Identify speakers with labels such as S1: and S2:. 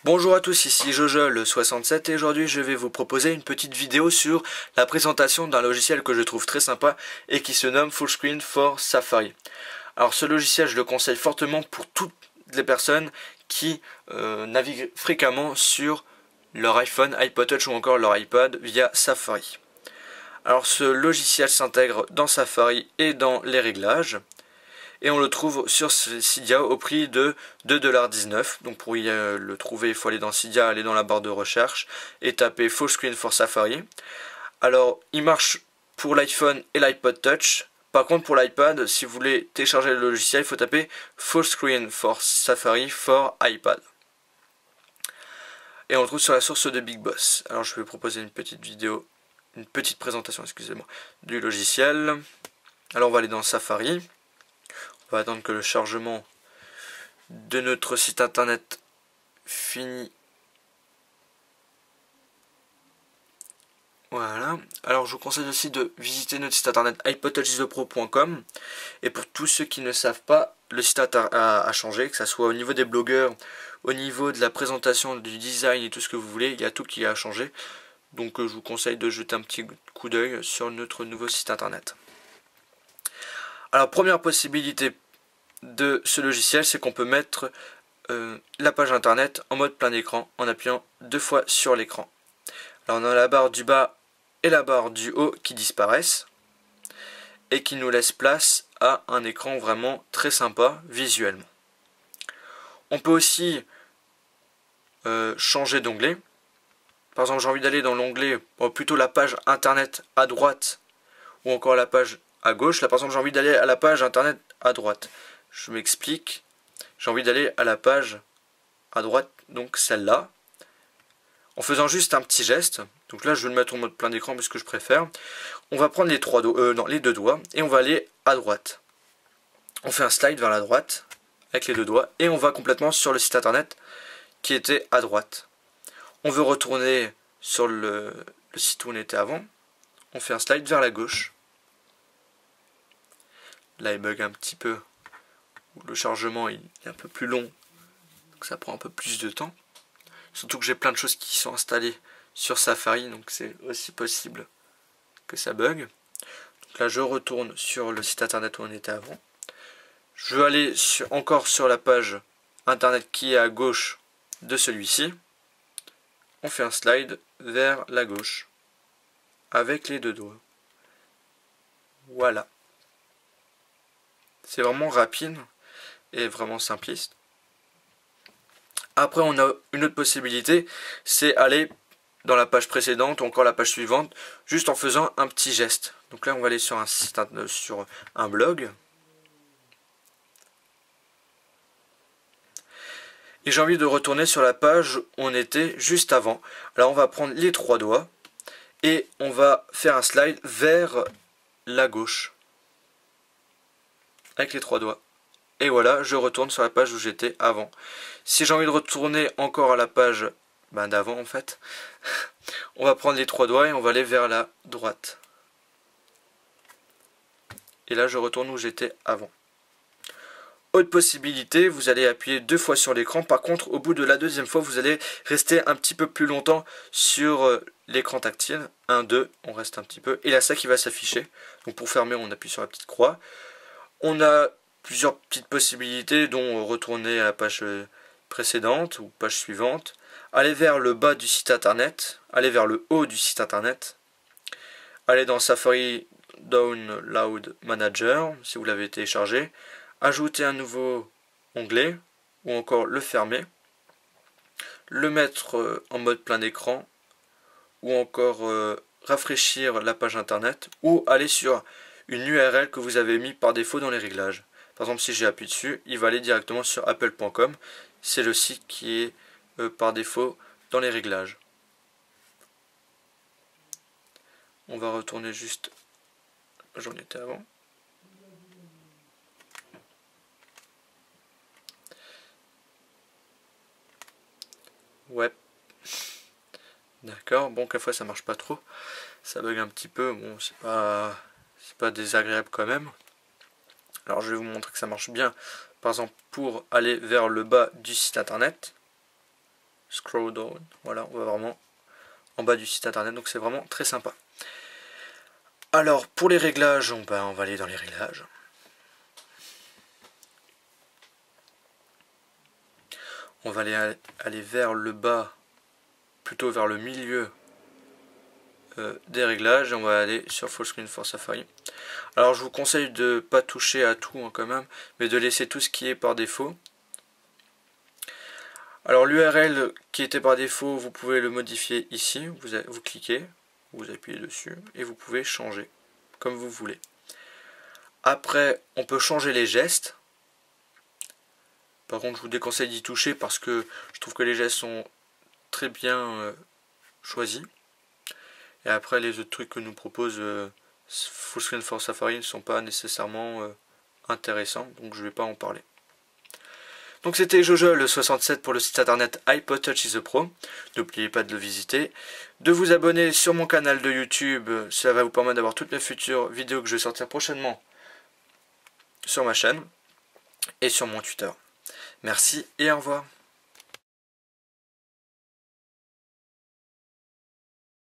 S1: Bonjour à tous, ici Jojo67 et aujourd'hui je vais vous proposer une petite vidéo sur la présentation d'un logiciel que je trouve très sympa et qui se nomme Fullscreen for Safari. Alors ce logiciel je le conseille fortement pour toutes les personnes qui naviguent fréquemment sur leur iPhone, iPod Touch ou encore leur iPad via Safari. Alors ce logiciel s'intègre dans Safari et dans les réglages. Et on le trouve sur Cydia au prix de 2,19 $. Donc pour le trouver, il faut aller dans Cydia, aller dans la barre de recherche et taper Fullscreen for Safari. Alors il marche pour l'iPhone et l'iPod Touch. Par contre pour l'iPad, si vous voulez télécharger le logiciel, il faut taper Fullscreen for Safari for iPad. Et on le trouve sur la source de Big Boss. Alors je vais proposer une petite vidéo, une petite présentation, excusez-moi, du logiciel. Alors on va aller dans Safari. On va attendre que le chargement de notre site internet finisse. Voilà. Alors je vous conseille aussi de visiter notre site internet iPodTouchIsoPro.com. Et pour tous ceux qui ne savent pas, le site a changé, que ce soit au niveau des blogueurs, au niveau de la présentation, du design et tout ce que vous voulez, il y a tout qui a changé. Donc je vous conseille de jeter un petit coup d'œil sur notre nouveau site internet. Alors première possibilité de ce logiciel, c'est qu'on peut mettre la page internet en mode plein écran en appuyant 2 fois sur l'écran. Alors on a la barre du bas et la barre du haut qui disparaissent et qui nous laisse place à un écran vraiment très sympa visuellement. On peut aussi changer d'onglet. Par exemple, j'ai envie d'aller dans l'onglet, plutôt la page internet à droite ou encore la page à gauche. Là par exemple j'ai envie d'aller à la page internet à droite. Je m'explique, j'ai envie d'aller à la page à droite, donc celle-là, en faisant juste un petit geste. Donc là je vais le mettre en mode plein d'écran parce que je préfère. On va prendre les deux doigts et on va aller à droite. On fait un slide vers la droite avec les deux doigts et on va complètement sur le site internet qui était à droite. On veut retourner sur le site où on était avant. On fait un slide vers la gauche. Là il bug un petit peu. Le chargement est un peu plus long, donc ça prend un peu plus de temps. Surtout que j'ai plein de choses qui sont installées sur Safari, donc c'est aussi possible que ça bug. Donc là je retourne sur le site internet où on était avant. Je vais aller encore sur la page internet qui est à gauche de celui-ci. On fait un slide vers la gauche avec les deux doigts. Voilà. C'est vraiment rapide et vraiment simpliste. Après on a une autre possibilité, c'est aller dans la page précédente ou encore la page suivante, juste en faisant un petit geste. Donc là on va aller sur sur un blog. Et j'ai envie de retourner sur la page où on était juste avant. Alors on va prendre les trois doigts et on va faire un slide vers la gauche. Avec les trois doigts. Et voilà, je retourne sur la page où j'étais avant. Si j'ai envie de retourner encore à la page d'avant en fait, on va prendre les trois doigts et on va aller vers la droite. Et là je retourne où j'étais avant. Autre possibilité, vous allez appuyer 2 fois sur l'écran. Par contre, au bout de la deuxième fois, vous allez rester un petit peu plus longtemps sur l'écran tactile. 1, 2, on reste un petit peu. Et là, ça qui va s'afficher. Donc pour fermer, on appuie sur la petite croix. On a plusieurs petites possibilités, dont retourner à la page précédente ou page suivante, aller vers le bas du site internet, aller vers le haut du site internet, aller dans Safari Download Manager si vous l'avez téléchargé, ajouter un nouveau onglet ou encore le fermer, le mettre en mode plein écran ou encore rafraîchir la page internet ou aller sur une URL que vous avez mis par défaut dans les réglages. Par exemple, si j'ai appuyé dessus, il va aller directement sur apple.com. C'est le site qui est par défaut dans les réglages. On va retourner juste, j'en étais avant. Ouais. D'accord, bon, quelquefois ça marche pas trop. Ça bug un petit peu, bon, c'est pas désagréable quand même. Alors je vais vous montrer que ça marche bien. Par exemple, pour aller vers le bas du site internet, scroll down. Voilà, on va vraiment en bas du site internet, donc c'est vraiment très sympa. Alors pour les réglages, on va aller dans les réglages. On va aller vers le bas, plutôt vers le milieu des réglages, et on va aller sur Full Screen for Safari. Alors je vous conseille de ne pas toucher à tout quand même, mais de laisser tout ce qui est par défaut. Alors l'URL qui était par défaut, vous pouvez le modifier ici, vous cliquez, vous appuyez dessus, et vous pouvez changer, comme vous voulez. Après, on peut changer les gestes. Par contre, je vous déconseille d'y toucher parce que je trouve que les gestes sont très bien choisis. Et après, les autres trucs que nous propose Full Screen for Safari ne sont pas nécessairement intéressants, donc je ne vais pas en parler. Donc c'était Jojol67 pour le site internet iPod Touch is a Pro. N'oubliez pas de le visiter, de vous abonner sur mon canal de YouTube, ça va vous permettre d'avoir toutes les futures vidéos que je vais sortir prochainement sur ma chaîne et sur mon Twitter. Merci et au revoir.